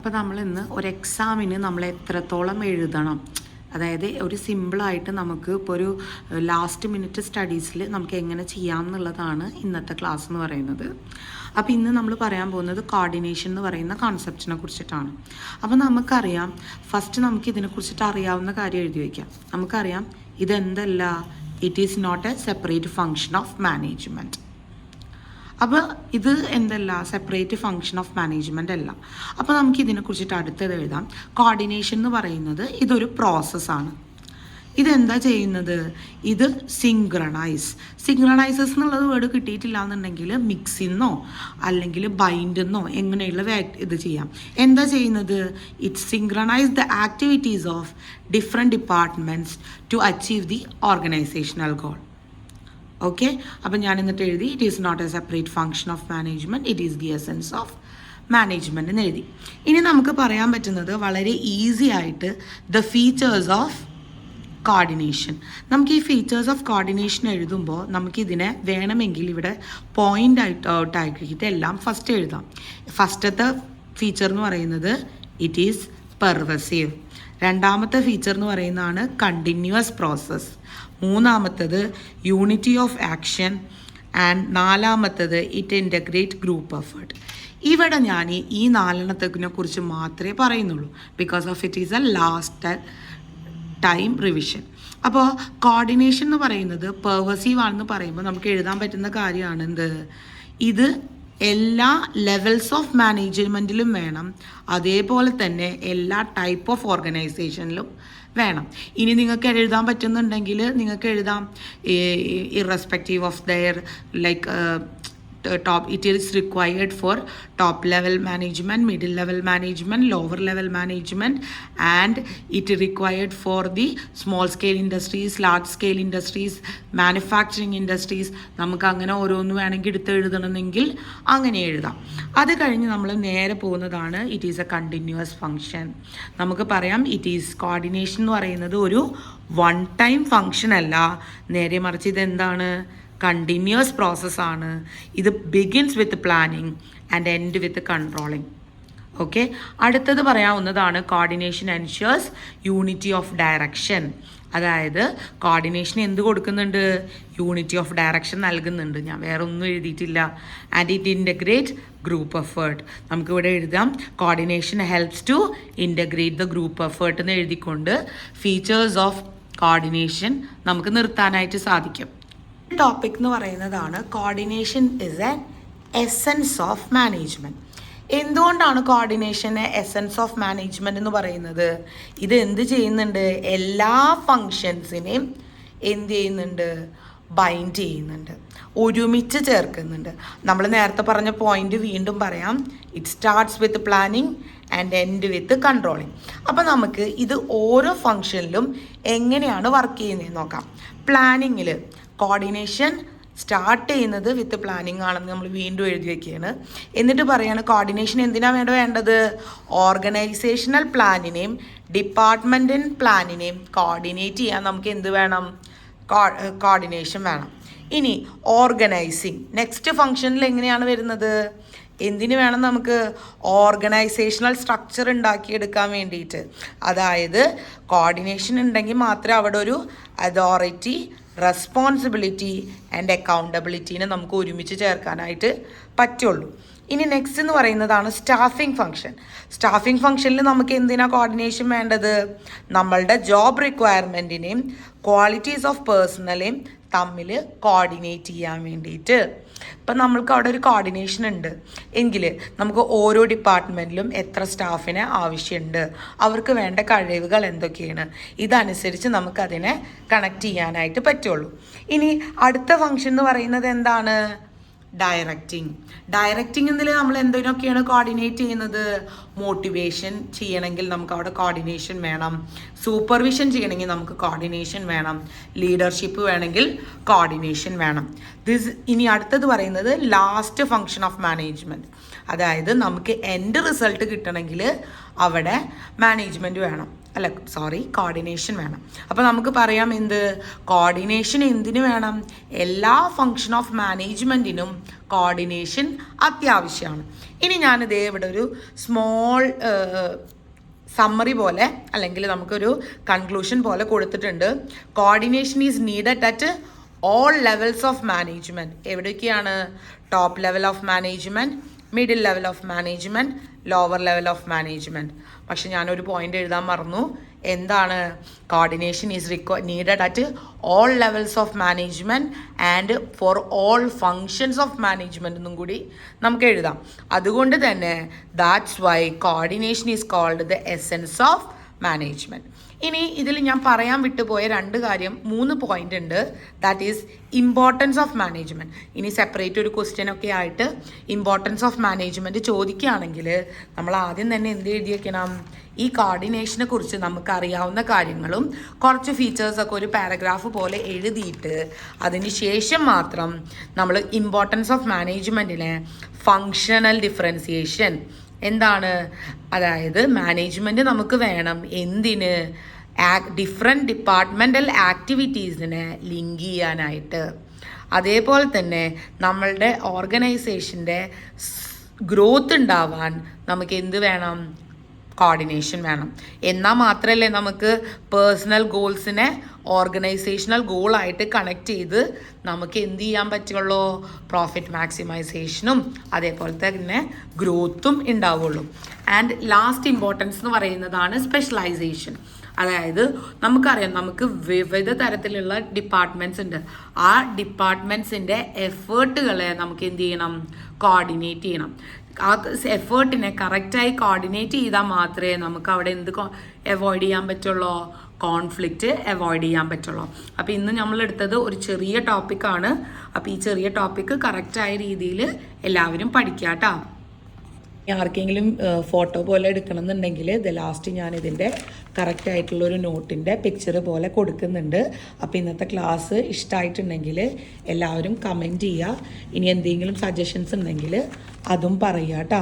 അപ്പോൾ നമ്മൾ ഇന്ന് ഒരു എക്സാമിന് നമ്മൾ എത്രത്തോളം എഴുതണം, അതായത് ഒരു സിമ്പിളായിട്ട് നമുക്ക് ഇപ്പോൾ ഒരു ലാസ്റ്റ് മിനിറ്റ് സ്റ്റഡീസിൽ നമുക്ക് എങ്ങനെ ചെയ്യാം എന്നുള്ളതാണ് ഇന്നത്തെ ക്ലാസ് എന്ന് പറയുന്നത്. അപ്പോൾ ഇന്ന് നമ്മൾ പറയാൻ പോകുന്നത് കോർഡിനേഷൻ എന്ന് പറയുന്ന കോൺസെപ്റ്റിനെ കുറിച്ചിട്ടാണ്. അപ്പോൾ നമുക്കറിയാം, ഫസ്റ്റ് നമുക്ക് ഇതിനെക്കുറിച്ചിട്ട് അറിയാവുന്ന കാര്യം എഴുതി വയ്ക്കാം. നമുക്കറിയാം ഇതെന്തല്ല, it is not a separate function of management. അപ്പോൾ ഇത് എന്തല്ല, സെപ്പറേറ്റ് ഫങ്ഷൻ ഓഫ് മാനേജ്മെൻ്റ് അല്ല. അപ്പോൾ നമുക്ക് ഇതിനെക്കുറിച്ചിട്ട് അടുത്തത് എഴുതാം. കോർഡിനേഷൻ എന്ന് പറയുന്നത് ഇതൊരു പ്രോസസ്സാണ്. ഇതെന്താ ചെയ്യുന്നത്, ഇത് സിങ്ക്രണൈസസ് എന്നുള്ളത് വേർഡ് കിട്ടിയിട്ടില്ല എന്നുണ്ടെങ്കിൽ മിക്സിന്നോ അല്ലെങ്കിൽ ബൈൻഡെന്നോ എങ്ങനെയുള്ള ഇത് ചെയ്യാം. എന്താ ചെയ്യുന്നത്, it synchronise the activities of different departments to achieve the organisational goal. Okay, അപ്പം ഞാൻ എന്നിട്ട് എഴുതി it is not a separate function of management, it is the essence of management എന്ന് എഴുതി. ഇനി നമുക്ക് പറയാൻ പറ്റുന്നത് വളരെ ഈസി ആയിട്ട് ദ ഫീച്ചേഴ്സ് ഓഫ് കോർഡിനേഷൻ. നമുക്ക് ഈ ഫീച്ചേഴ്സ് ഓഫ് കോർഡിനേഷൻ എഴുതുമ്പോൾ നമുക്കിതിനെ വേണമെങ്കിൽ ഇവിടെ പോയിൻ്റ് ഔട്ടാക്കിയിട്ട് എല്ലാം ഫസ്റ്റ് എഴുതാം. ഫസ്റ്റത്തെ ഫീച്ചർ എന്ന് പറയുന്നത് ഇറ്റ് ഈസ് പെർവസീവ്. രണ്ടാമത്തെ ഫീച്ചർ എന്ന് പറയുന്നതാണ് കണ്ടിന്യൂസ് പ്രോസസ്സ്. മൂന്നാമത്തത് യൂണിറ്റി ഓഫ് ആക്ഷൻ. ആൻഡ് നാലാമത്തത് ഇറ്റ് ഇൻ്റഗ്രേറ്റ് ഗ്രൂപ്പ് എഫേർട്ട്. ഇവിടെ ഞാൻ ഈ നാലെണ്ണത്തിനെ കുറിച്ച് മാത്രമേ പറയുന്നുള്ളൂ, because of it is A last time revision. അപ്പോൾ കോർഡിനേഷൻ എന്ന് പറയുന്നത് പെർവസീവ് ആണെന്ന് പറയുമ്പോൾ നമുക്ക് എഴുതാൻ പറ്റുന്ന കാര്യമാണ് എന്ത്, ഇത് എല്ലാ ലെവൽസ് ഓഫ് മാനേജ്മെൻറ്റിലും വേണം, അതേപോലെ തന്നെ എല്ലാ ടൈപ്പ് ഓഫ് ഓർഗനൈസേഷനിലും വേണം. ഇനി നിങ്ങൾക്ക് എഴുതാൻ പറ്റുന്നുണ്ടെങ്കിൽ നിങ്ങൾക്ക് എഴുതാം irrespective of their like it is required for top level management, middle level management, lower level management, and it required for the small scale industries, large scale industries, manufacturing industries. നമുക്ക് അങ്ങനെ ഓരോന്ന് വേണമെങ്കിൽ എടുത്ത് എഴുതണമെങ്കിൽ അങ്ങനെ എഴുതാം. അത് കഴിഞ്ഞ് നമ്മൾ നേരെ പോകുന്നതാണ് it is A continuous function. നമുക്ക് പറയാം ഇറ്റ് ഈസ് കോർഡിനേഷൻ എന്ന് പറയുന്നത് ഒരു വൺ ടൈം ഫങ്ഷൻ അല്ല, നേരെ മറിച്ച് ഇതെന്താണ്, കണ്ടിന്യൂസ് പ്രോസസ്സാണ്. ഇത് begins with planning and end with controlling. Okay, അടുത്തത് പറയാവുന്നതാണ് കോർഡിനേഷൻ എൻഷ്യൂർസ് യൂണിറ്റി ഓഫ് ഡയറക്ഷൻ. അതായത് കോർഡിനേഷൻ എന്ത് കൊടുക്കുന്നുണ്ട്, യൂണിറ്റി ഓഫ് ഡയറക്ഷൻ നൽകുന്നുണ്ട്. ഞാൻ വേറെ ഒന്നും എഴുതിയിട്ടില്ല. And it integrate group effort. നമുക്കിവിടെ എഴുതാം coordination helps to integrate the group effort എന്ന് എഴുതിക്കൊണ്ട് ഫീച്ചേഴ്സ് ഓഫ് കോർഡിനേഷൻ നമുക്ക് നിർത്താനായിട്ട് സാധിക്കും. ടോപ്പിക് എന്ന് പറയുന്നതാണ് coordination is an essence of management. എന്തുകൊണ്ടാണ് കോർഡിനേഷനെ എസൻസ് ഓഫ് മാനേജ്മെൻറ്റ് എന്ന് പറയുന്നത്, ഇത് എന്ത് ചെയ്യുന്നുണ്ട്, എല്ലാ ഫങ്ഷൻസിനെയും എന്ത് ചെയ്യുന്നുണ്ട്, ബൈൻഡ് ചെയ്യുന്നുണ്ട്, ഒരുമിച്ച് ചേർക്കുന്നുണ്ട്. നമ്മൾ നേരത്തെ പറഞ്ഞ പോയിന്റ് വീണ്ടും പറയാം, it starts with planning and end with controlling. അപ്പോൾ നമുക്ക് ഇത് ഓരോ ഫങ്ഷനിലും എങ്ങനെയാണ് വർക്ക് ചെയ്യുന്നതെന്ന് നോക്കാം. പ്ലാനിങ്ങിൽ കോർഡിനേഷൻ സ്റ്റാർട്ട് ചെയ്യുന്നത് വിത്ത് പ്ലാനിങ് ആണെന്ന് നമ്മൾ വീണ്ടും എഴുതി വയ്ക്കുകയാണ്. എന്നിട്ട് പറയുകയാണ് കോർഡിനേഷൻ എന്തിനാണ് വേണ്ടത്, ഓർഗനൈസേഷണൽ പ്ലാനിനെയും ഡിപ്പാർട്ട്മെൻറ്റൽ പ്ലാനിനെയും കോർഡിനേറ്റ് ചെയ്യാൻ നമുക്ക് എന്ത് വേണം, കോർഡിനേഷൻ വേണം. ഇനി ഓർഗനൈസിങ് നെക്സ്റ്റ് ഫങ്ഷനിൽ എങ്ങനെയാണ് വരുന്നത്, എന്തിനു വേണം നമുക്ക്, ഓർഗനൈസേഷണൽ സ്ട്രക്ചർ ഉണ്ടാക്കിയെടുക്കാൻ വേണ്ടിയിട്ട്. അതായത് കോർഡിനേഷൻ ഉണ്ടെങ്കിൽ മാത്രമേ അവിടെ ഒരു അതോറിറ്റി, റെസ്പോൺസിബിലിറ്റി ആൻഡ് അക്കൗണ്ടബിലിറ്റീനെ നമുക്ക് ഒരുമിച്ച് ചേർക്കാനായിട്ട് പറ്റുള്ളൂ. ഇനി നെക്സ്റ്റ് എന്ന് പറയുന്നതാണ് സ്റ്റാഫിംഗ് ഫങ്ഷൻ. സ്റ്റാഫിംഗ് ഫങ്ഷനിൽ നമുക്ക് എന്തിനാണ് കോർഡിനേഷൻ വേണ്ടത്, നമ്മളുടെ ജോബ് റിക്വയർമെൻറ്റിനെയും ക്വാളിറ്റീസ് ഓഫ് പേഴ്സണലെയും തമ്മിൽ കോർഡിനേറ്റ് ചെയ്യാൻ വേണ്ടിയിട്ട്. ഇപ്പം നമ്മൾക്ക് അവിടെ ഒരു കോർഡിനേഷൻ ഉണ്ട് എങ്കിൽ നമുക്ക് ഓരോ ഡിപ്പാർട്ട്മെൻറ്റിലും എത്ര സ്റ്റാഫിനെ ആവശ്യമുണ്ട്, അവർക്ക് വേണ്ട കഴിവുകൾ എന്തൊക്കെയാണ്, ഇതനുസരിച്ച് നമുക്കതിനെ കണക്ട് ചെയ്യാനായിട്ട് പറ്റുള്ളൂ. ഇനി അടുത്ത ഫങ്ഷൻ എന്ന് പറയുന്നത് എന്താണ്, ഡയറക്റ്റിംഗ് എന്നതിൽ നമ്മൾ എന്തിനൊക്കെയാണ് കോർഡിനേറ്റ് ചെയ്യുന്നത്, മോട്ടിവേഷൻ ചെയ്യണമെങ്കിൽ നമുക്ക് അവിടെ കോർഡിനേഷൻ വേണം, സൂപ്പർവിഷൻ ചെയ്യണമെങ്കിൽ നമുക്ക് കോർഡിനേഷൻ വേണം, ലീഡർഷിപ്പ് വേണമെങ്കിൽ കോർഡിനേഷൻ വേണം. ഇനി അടുത്തത് പറയുന്നത് ലാസ്റ്റ് ഫങ്ഷൻ ഓഫ് മാനേജ്മെൻറ്റ്. അതായത് നമുക്ക് എൻഡ് റിസൾട്ട് കിട്ടണമെങ്കിൽ അവിടെ മാനേജ്മെൻറ്റ് വേണം. കോർഡിനേഷൻ വേണം. അപ്പോൾ നമുക്ക് പറയാം എന്ത്, കോർഡിനേഷൻ എന്തിനു വേണം? എല്ലാ ഫങ്ഷൻ ഓഫ് മാനേജ്മെൻറ്റിനും കോർഡിനേഷൻ അത്യാവശ്യമാണ്. ഇനി ഞാനിതേ ഇവിടെ ഒരു സ്മോൾ സമ്മറി പോലെ അല്ലെങ്കിൽ നമുക്കൊരു കൺക്ലൂഷൻ പോലെ കൊടുത്തിട്ടുണ്ട്. Coordination is needed at all levels of management. എവിടെയൊക്കെയാണ്? Top level of management, middle level of management, lower level of management. പക്ഷെ ഞാനൊരു പോയിന്റ് എഴുതാൻ മറന്നു. എന്താണ്? Coordination is needed at all levels of management and for all functions of management എന്നും കൂടി നമുക്ക് എഴുതാം. അതുകൊണ്ട് തന്നെ that's why coordination is called the essence of management. ഇനി ഇതിൽ ഞാൻ പറയാൻ വിട്ടുപോയ 3 പോയിന്റ് ഉണ്ട്. That is importance of management. ഇനി സെപ്പറേറ്റ് ഒരു ക്വസ്റ്റ്യൻ ഒക്കെ ആയിട്ട് ഇമ്പോർട്ടൻസ് ഓഫ് മാനേജ്മെൻറ്റ് ചോദിക്കുകയാണെങ്കിൽ നമ്മൾ ആദ്യം തന്നെ എന്ത് എഴുതിയേക്കണം? ഈ കോർഡിനേഷനെ കുറിച്ച് നമുക്കറിയാവുന്ന കാര്യങ്ങളും കുറച്ച് ഫീച്ചേഴ്സൊക്കെ ഒരു പാരഗ്രാഫ് പോലെ എഴുതിയിട്ട് അതിന് ശേഷം മാത്രം നമ്മൾ ഇമ്പോർട്ടൻസ് ഓഫ് മാനേജ്മെൻറ്റിനെ ഫങ്ഷണൽ ഡിഫറൻസിയേഷൻ എന്താണ്, അതായത് മാനേജ്മെൻറ്റ് നമുക്ക് വേണം എന്തിന്? ഡിഫറെൻറ്റ് ഡിപ്പാർട്ട്മെൻ്റൽ ആക്ടിവിറ്റീസിനെ ലിങ്ക് ചെയ്യാനായിട്ട്. അതേപോലെ തന്നെ നമ്മളുടെ ഓർഗനൈസേഷൻ്റെ ഗ്രോത്ത് ഉണ്ടാവാൻ നമുക്ക് എന്ത് വേണം? കോർഡിനേഷൻ വേണം. എന്നാൽ മാത്രമല്ലേ നമുക്ക് പേഴ്സണൽ ഗോൾസിനെ ഓർഗനൈസേഷണൽ ഗോളായിട്ട് കണക്ട് ചെയ്ത് നമുക്ക് എന്ത് ചെയ്യാൻ പറ്റുള്ളൂ? പ്രോഫിറ്റ് മാക്സിമൈസേഷനും അതേപോലെ തന്നെ ഗ്രോത്തും ഉണ്ടാവുള്ളൂ. ആൻഡ് ലാസ്റ്റ് ഇമ്പോർട്ടൻസ് എന്ന് പറയുന്നതാണ് സ്പെഷ്യലൈസേഷൻ. അതായത് നമുക്കറിയാം നമുക്ക് വിവിധ തരത്തിലുള്ള ഡിപ്പാർട്ട്മെൻറ്റ്സ് ഉണ്ട്. ആ ഡിപ്പാർട്ട്മെൻറ്റ്സിൻ്റെ എഫേർട്ടുകളെ നമുക്ക് എന്ത് ചെയ്യണം? കോർഡിനേറ്റ് ചെയ്യണം. ആ എഫേർട്ടിനെ കറക്റ്റായി കോർഡിനേറ്റ് ചെയ്താൽ മാത്രമേ നമുക്ക് അവിടെ എന്ത് അവോയ്ഡ് ചെയ്യാൻ പറ്റുള്ളൂ? കോൺഫ്ലിക്റ്റ് അവോയ്ഡ് ചെയ്യാൻ പറ്റുള്ളൂ. അപ്പോൾ ഇന്ന് നമ്മൾ എടുത്തത് ഒരു ചെറിയ ടോപ്പിക്കാണ്. അപ്പോൾ ഈ ചെറിയ ടോപ്പിക്ക് കറക്റ്റായ രീതിയിൽ എല്ലാവരും പഠിക്കുക കേട്ടോ. ആർക്കെങ്കിലും ഫോട്ടോ പോലെ എടുക്കണം എന്നുണ്ടെങ്കിൽ ഇത് ലാസ്റ്റ് ഞാൻ ഇതിൻ്റെ കറക്റ്റായിട്ടുള്ളൊരു നോട്ടിൻ്റെ പിക്ചർ പോലെ കൊടുക്കുന്നുണ്ട്. അപ്പോൾ ഇന്നത്തെ ക്ലാസ് ഇഷ്ടമായിട്ടുണ്ടെങ്കിൽ എല്ലാവരും കമൻറ്റ് ചെയ്യുക. ഇനി എന്തെങ്കിലും സജഷൻസ് ഉണ്ടെങ്കിൽ അതും പറയുക കേട്ടോ.